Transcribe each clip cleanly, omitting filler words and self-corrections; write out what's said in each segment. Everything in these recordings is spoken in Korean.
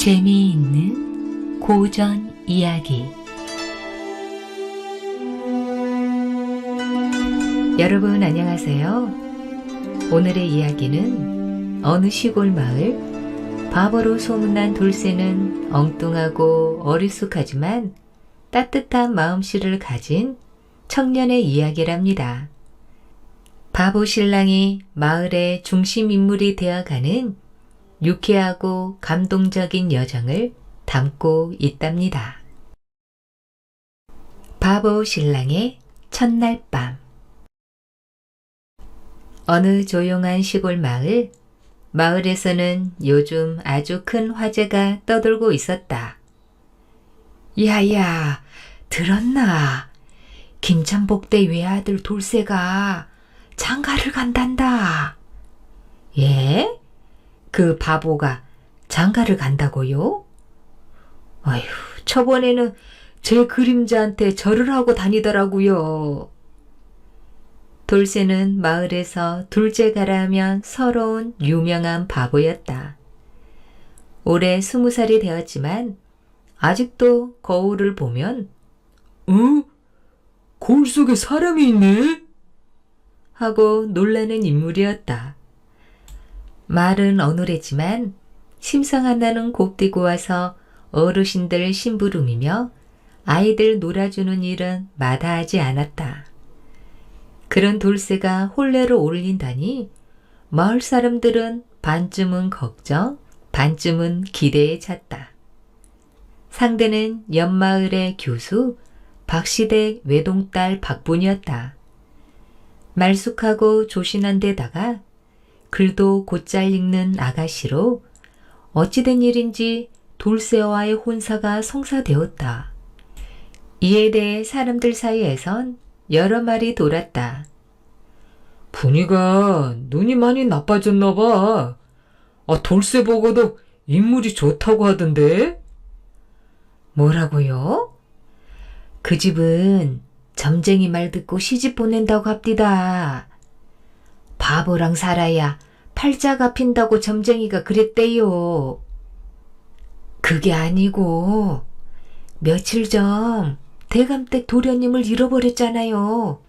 재미있는 고전 이야기. 여러분 안녕하세요. 오늘의 이야기는 어느 시골 마을, 바보로 소문난 돌쇠는 엉뚱하고 어리숙하지만 따뜻한 마음씨를 가진 청년의 이야기랍니다. 바보 신랑이 마을의 중심 인물이 되어가는 유쾌하고 감동적인 여정을 담고 있답니다. 바보 신랑의 첫날 밤. 어느 조용한 시골 마을, 마을에서는 요즘 아주 큰 화제가 떠돌고 있었다. 야야, 들었나? 김찬복대 외아들 돌쇠가 장가를 간단다. 예? 그 바보가 장가를 간다고요? 아휴, 저번에는 제 그림자한테 절을 하고 다니더라고요. 돌쇠는 마을에서 둘째 가라면 서러운 유명한 바보였다. 올해 20살이 되었지만 아직도 거울을 보면 거울 속에 사람이 있네? 하고 놀라는 인물이었다. 말은 어눌했지만 심상한나는 곱디고 와서 어르신들 심부름이며 아이들 놀아주는 일은 마다하지 않았다. 그런 돌쇠가 혼례를 올린다니 마을 사람들은 반쯤은 걱정, 반쯤은 기대에 찼다. 상대는 옆마을의 교수 박시댁 외동딸 박분이었다. 말쑥하고 조신한 데다가 글도 곧잘 읽는 아가씨로 어찌된 일인지 돌쇠와의 혼사가 성사되었다. 이에 대해 사람들 사이에선 여러 말이 돌았다. 분이가 눈이 많이 나빠졌나 봐. 돌쇠 보고도 인물이 좋다고 하던데? 뭐라고요? 그 집은 점쟁이 말 듣고 시집 보낸다고 합디다. 바보랑 살아야 팔자가 핀다고 점쟁이가 그랬대요. 그게 아니고 며칠 전 대감댁 도련님을 잃어버렸잖아요.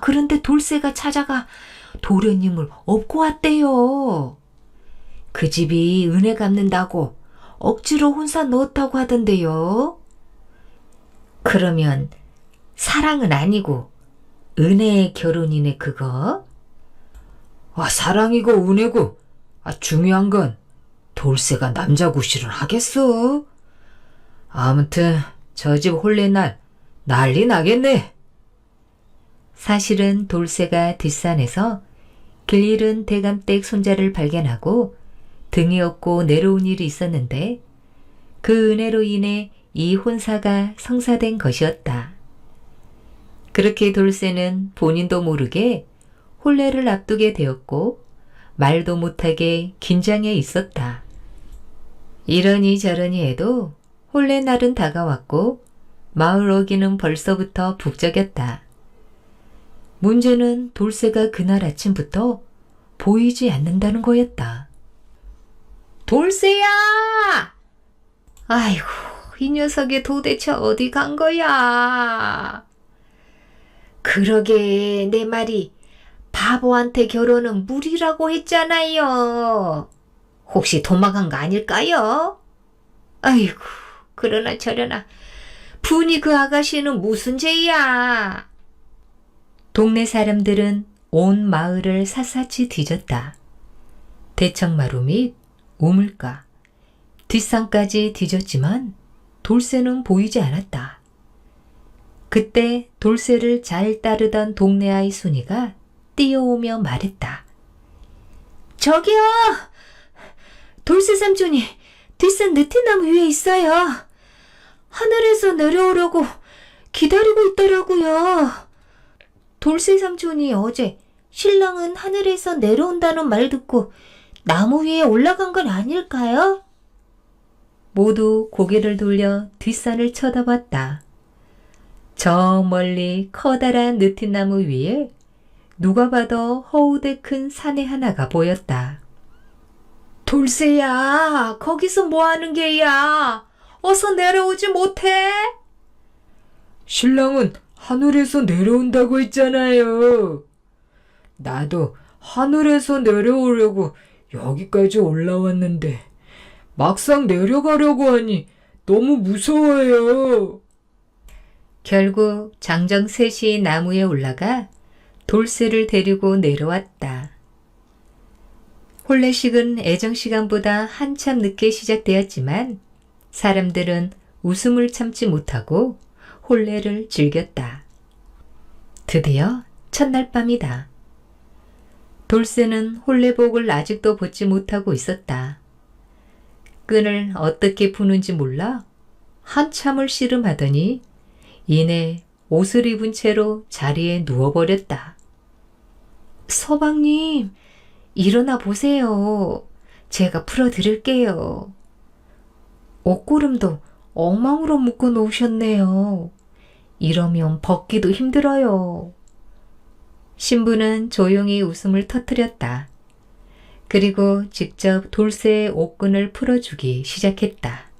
그런데 돌쇠가 찾아가 도련님을 업고 왔대요. 그 집이 은혜 갚는다고 억지로 혼사 넣었다고 하던데요. 그러면 사랑은 아니고 은혜의 결혼이네 그거? 사랑이고 은혜고 중요한 건 돌쇠가 남자 구실을 하겠어. 아무튼 저 집 혼례날 난리 나겠네. 사실은 돌쇠가 뒷산에서 길 잃은 대감댁 손자를 발견하고 등이 업고 내려온 일이 있었는데 그 은혜로 인해 이 혼사가 성사된 것이었다. 그렇게 돌쇠는 본인도 모르게 혼례를 앞두게 되었고 말도 못하게 긴장해 있었다. 이러니 저러니 해도 혼례 날은 다가왔고 마을 어귀는 벌써부터 북적였다. 문제는 돌쇠가 그날 아침부터 보이지 않는다는 거였다. 돌쇠야! 아이고, 이 녀석이 도대체 어디 간 거야? 그러게 내 말이 바보한테 결혼은 무리라고 했잖아요. 혹시 도망간 거 아닐까요? 아이고, 그러나 저러나 분이 그 아가씨는 무슨 죄야? 동네 사람들은 온 마을을 샅샅이 뒤졌다. 대청마루 및 우물가, 뒷산까지 뒤졌지만 돌쇠는 보이지 않았다. 그때 돌쇠를 잘 따르던 동네 아이 순이가 뛰어오며 말했다. 저기요! 돌쇠 삼촌이 뒷산 느티나무 위에 있어요. 하늘에서 내려오려고 기다리고 있더라고요. 돌쇠 삼촌이 어제 신랑은 하늘에서 내려온다는 말 듣고 나무 위에 올라간 건 아닐까요? 모두 고개를 돌려 뒷산을 쳐다봤다. 저 멀리 커다란 느티나무 위에 누가 봐도 허우대 큰 사내 하나가 보였다. 돌쇠야, 거기서 뭐 하는 게야? 어서 내려오지 못해? 신랑은 하늘에서 내려온다고 했잖아요. 나도 하늘에서 내려오려고 여기까지 올라왔는데 막상 내려가려고 하니 너무 무서워요. 결국 장정 셋이 나무에 올라가 돌쇠를 데리고 내려왔다. 혼례식은 애정 시간보다 한참 늦게 시작되었지만 사람들은 웃음을 참지 못하고 혼례를 즐겼다. 드디어 첫날 밤이다. 돌쇠는 혼례복을 아직도 벗지 못하고 있었다. 끈을 어떻게 푸는지 몰라 한참을 씨름하더니 이내 옷을 입은 채로 자리에 누워버렸다. 서방님, 일어나 보세요. 제가 풀어드릴게요. 옷구름도 엉망으로 묶어 놓으셨네요. 이러면 벗기도 힘들어요. 신부는 조용히 웃음을 터뜨렸다. 그리고 직접 돌쇠의 옷끈을 풀어주기 시작했다.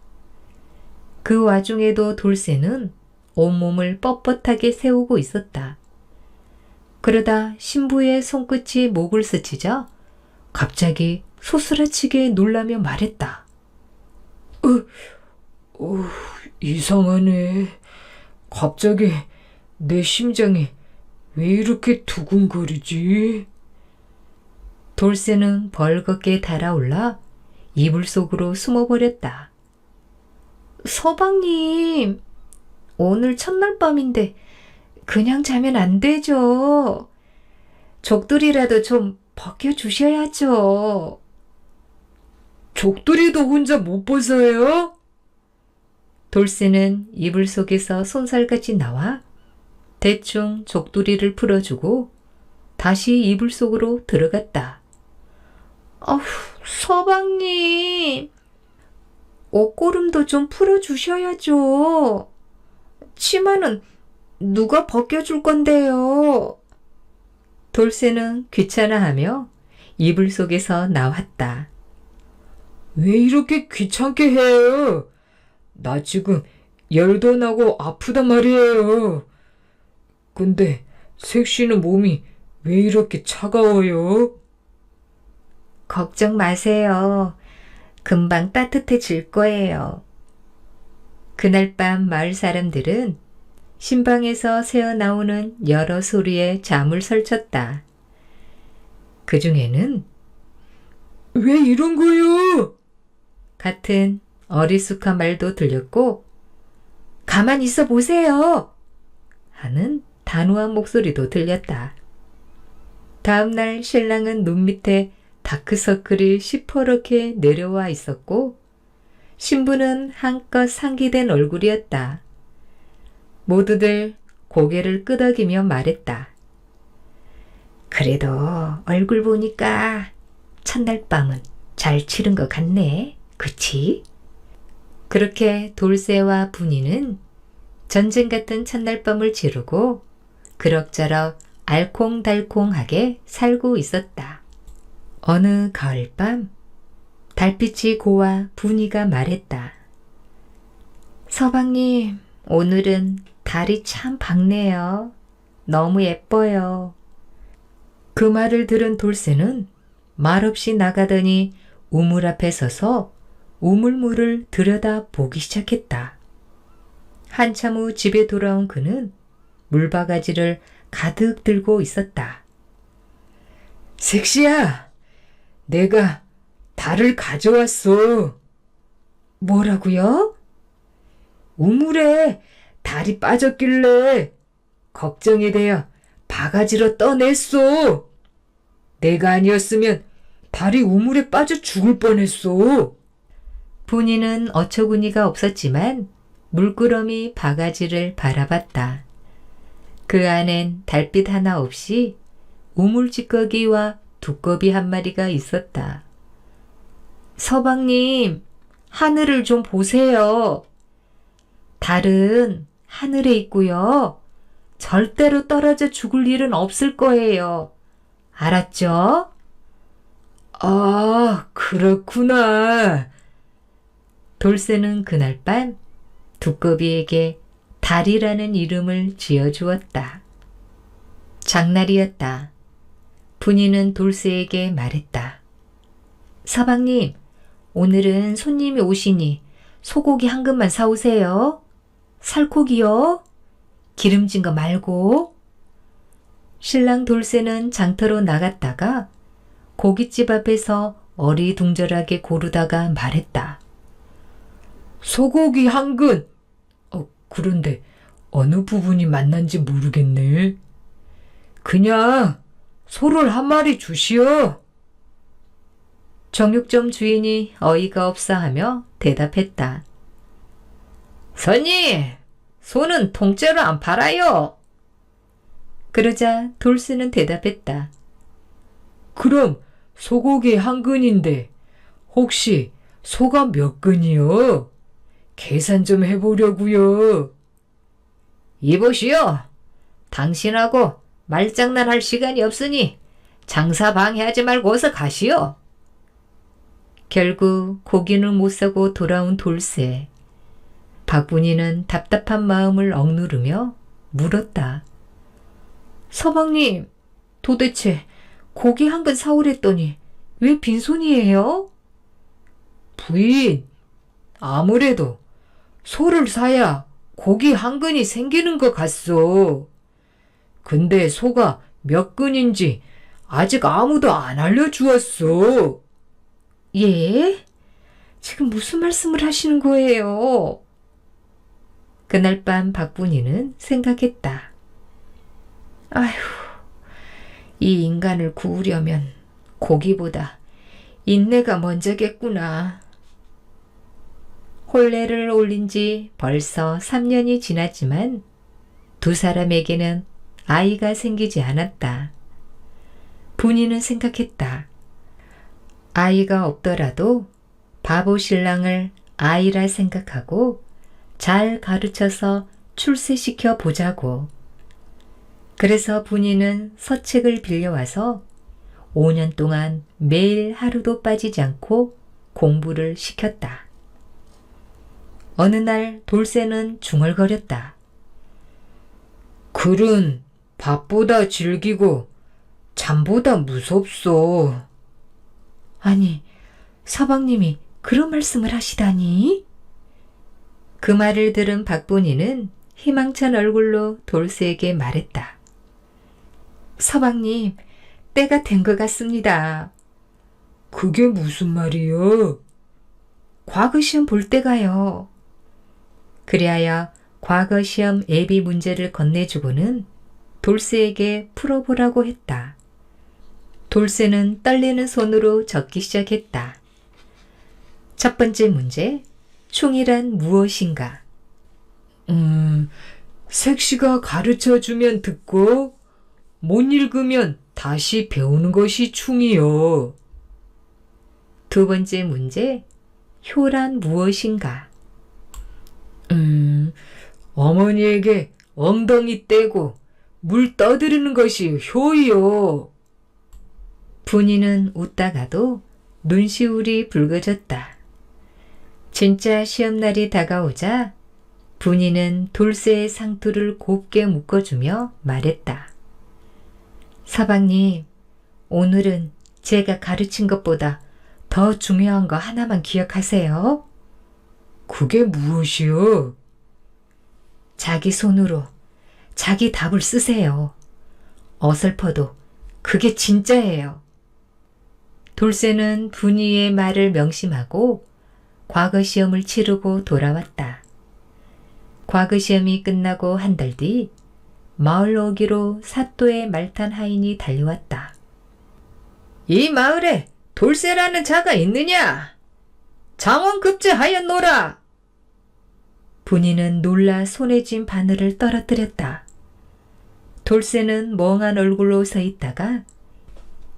그 와중에도 돌쇠는 온몸을 뻣뻣하게 세우고 있었다. 그러다 신부의 손끝이 목을 스치자 갑자기 소스라치게 놀라며 말했다. 이상하네. 갑자기 내 심장이 왜 이렇게 두근거리지? 돌쇠는 벌겋게 달아올라 이불 속으로 숨어버렸다. 서방님, 오늘 첫날 밤인데 그냥 자면 안 되죠. 족들이라도 좀 벗겨주셔야죠. 족두리도 혼자 못 벗어요? 돌쇠는 이불 속에서 손살같이 나와 대충 족두리를 풀어주고 다시 이불 속으로 들어갔다. 아휴, 서방님, 옷고름도 좀 풀어주셔야죠. 치마는 누가 벗겨줄 건데요? 돌쇠는 귀찮아하며 이불 속에서 나왔다. 왜 이렇게 귀찮게 해요? 나 지금 열도 나고 아프단 말이에요. 근데 색시는 몸이 왜 이렇게 차가워요? 걱정 마세요. 금방 따뜻해질 거예요. 그날 밤 마을 사람들은 신방에서 새어나오는 여러 소리에 잠을 설쳤다. 그 중에는 왜 이런 거요? 같은 어리숙한 말도 들렸고 가만히 있어 보세요 하는 단호한 목소리도 들렸다. 다음날 신랑은 눈 밑에 다크서클이 시퍼렇게 내려와 있었고 신부는 한껏 상기된 얼굴이었다. 모두들 고개를 끄덕이며 말했다. 그래도 얼굴 보니까 첫날 밤은 잘 치른 것 같네. 그치? 그렇게 돌쇠와 분이는 전쟁 같은 첫날 밤을 지르고 그럭저럭 알콩달콩하게 살고 있었다. 어느 가을밤 달빛이 고와 분이가 말했다. 서방님, 오늘은 달이 참 밝네요. 너무 예뻐요. 그 말을 들은 돌쇠는 말없이 나가더니 우물 앞에 서서 우물물을 들여다 보기 시작했다. 한참 후 집에 돌아온 그는 물바가지를 가득 들고 있었다. 색시야, 내가 달을 가져왔어. 뭐라고요? 우물에 달이 빠졌길래 걱정이 되어 바가지로 떠냈어. 내가 아니었으면 달이 우물에 빠져 죽을 뻔했어. 분이는 어처구니가 없었지만 물끄러미 바가지를 바라봤다. 그 안엔 달빛 하나 없이 우물찌꺼기와 두꺼비 한 마리가 있었다. 서방님, 하늘을 좀 보세요. 달은 하늘에 있고요. 절대로 떨어져 죽을 일은 없을 거예요. 알았죠? 아, 그렇구나. 돌쇠는 그날 밤 두꺼비에게 달이라는 이름을 지어주었다. 장날이었다. 분이는 돌쇠에게 말했다. 서방님, 오늘은 손님이 오시니 소고기 한 근만 사오세요. 살코기요. 기름진 거 말고. 신랑 돌쇠는 장터로 나갔다가 고깃집 앞에서 어리둥절하게 고르다가 말했다. 소고기 한 근. 그런데 어느 부분이 맞는지 모르겠네. 그냥 소를 한 마리 주시오. 정육점 주인이 어이가 없어 하며 대답했다. 손님, 소는 통째로 안 팔아요. 그러자 돌쇠는 대답했다. 그럼 소고기 한 근인데 혹시 소가 몇 근이요? 계산 좀 해보려고요. 이보시오. 당신하고 말장난할 시간이 없으니 장사 방해하지 말고 어서 가시오. 결국 고기는 못 사고 돌아온 돌쇠. 박분이는 답답한 마음을 억누르며 물었다. 서방님, 도대체 고기 한 근 사오랬더니 왜 빈손이에요? 부인, 아무래도 소를 사야 고기 한 근이 생기는 것 같소. 근데 소가 몇 근인지 아직 아무도 안 알려주었소. 예? 지금 무슨 말씀을 하시는 거예요? 그날 밤 박분이는 생각했다. 아휴, 이 인간을 구우려면 고기보다 인내가 먼저겠구나. 혼례를 올린 지 벌써 3년이 지났지만 두 사람에게는 아이가 생기지 않았다. 분이는 생각했다. 아이가 없더라도 바보 신랑을 아이라 생각하고 잘 가르쳐서 출세시켜 보자고. 그래서 분이는 서책을 빌려와서 5년 동안 매일 하루도 빠지지 않고 공부를 시켰다. 어느 날 돌쇠는 중얼거렸다. 글은 밥보다 질기고 잠보다 무섭소. 아니, 서방님이 그런 말씀을 하시다니? 그 말을 들은 박분이는 희망찬 얼굴로 돌쇠에게 말했다. 서방님, 때가 된 것 같습니다. 그게 무슨 말이여? 과거 시험 볼 때가요. 그리하여 과거 시험 예비 문제를 건네주고는 돌쇠에게 풀어보라고 했다. 돌쇠는 떨리는 손으로 적기 시작했다. 첫 번째 문제, 충이란 무엇인가? 색시가 가르쳐주면 듣고 못 읽으면 다시 배우는 것이 충이요. 두 번째 문제, 효란 무엇인가? 어머니에게 엉덩이 떼고 물 떠드리는 것이 효요. 분이는 웃다가도 눈시울이 붉어졌다. 진짜 시험날이 다가오자 분이는 돌쇠의 상투를 곱게 묶어주며 말했다. 서방님, 오늘은 제가 가르친 것보다 더 중요한 거 하나만 기억하세요. 그게 무엇이요? 자기 손으로 자기 답을 쓰세요. 어설퍼도 그게 진짜예요. 돌쇠는 분이의 말을 명심하고 과거 시험을 치르고 돌아왔다. 과거 시험이 끝나고 한 달 뒤 마을 오기로 사또의 말탄 하인이 달려왔다. 이 마을에 돌쇠라는 자가 있느냐? 장원급제하였노라. 분이는 놀라 손에 쥔 바늘을 떨어뜨렸다. 돌쇠는 멍한 얼굴로 서 있다가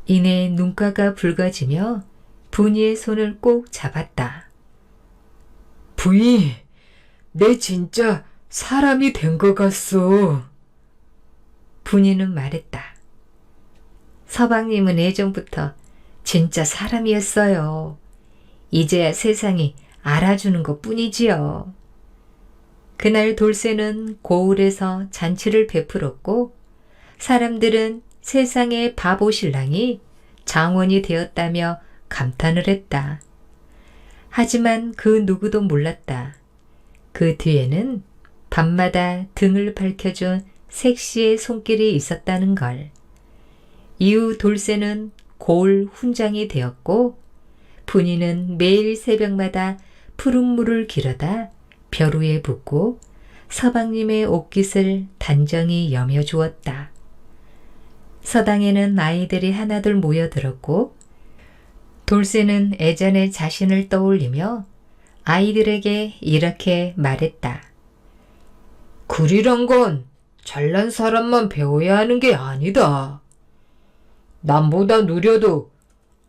이내 눈가가 붉어지며 분이의 손을 꼭 잡았다. 부인, 내 진짜 사람이 된 것 같소. 분이는 말했다. 서방님은 예전부터 진짜 사람이었어요. 이제야 세상이 알아주는 것 뿐이지요. 그날 돌쇠는 고을에서 잔치를 베풀었고 사람들은 세상의 바보 신랑이 장원이 되었다며 감탄을 했다. 하지만 그 누구도 몰랐다. 그 뒤에는 밤마다 등을 밝혀준 색시의 손길이 있었다는 걸. 이후 돌쇠는 고을 훈장이 되었고 분이는 매일 새벽마다 푸른 물을 길어다 벼 위에 붓고 서방님의 옷깃을 단정히 여며주었다. 서당에는 아이들이 하나둘 모여들었고 돌쇠는 예전의 자신을 떠올리며 아이들에게 이렇게 말했다. 글이란 건 잘난 사람만 배워야 하는 게 아니다. 남보다 느려도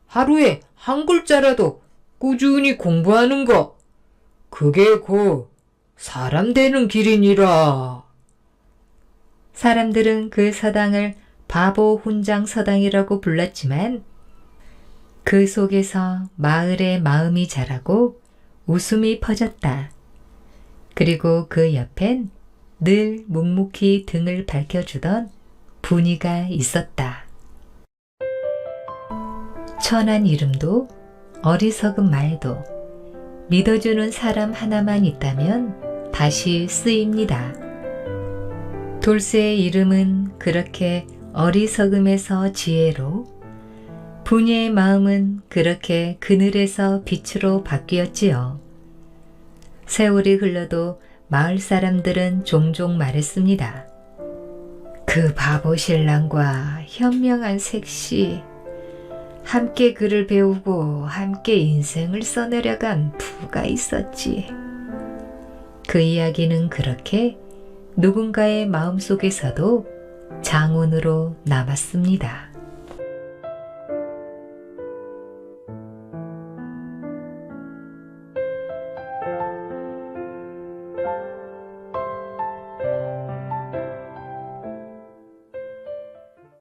하루에 한 글자라도 꾸준히 공부하는 거, 그게 곧 사람 되는 길이니라. 사람들은 그 서당을 바보 훈장 서당이라고 불렀지만 그 속에서 마을의 마음이 자라고 웃음이 퍼졌다. 그리고 그 옆엔 늘 묵묵히 등을 밝혀주던 분이가 있었다. 천한 이름도 어리석은 말도 믿어주는 사람 하나만 있다면 다시 쓰입니다. 돌쇠의 이름은 그렇게 어리석음에서 지혜로, 분이의 마음은 그렇게 그늘에서 빛으로 바뀌었지요. 세월이 흘러도 마을 사람들은 종종 말했습니다. 그 바보 신랑과 현명한 색시, 함께 글을 배우고 함께 인생을 써내려간 부가 있었지. 그 이야기는 그렇게 누군가의 마음속에서도 장원으로 남았습니다.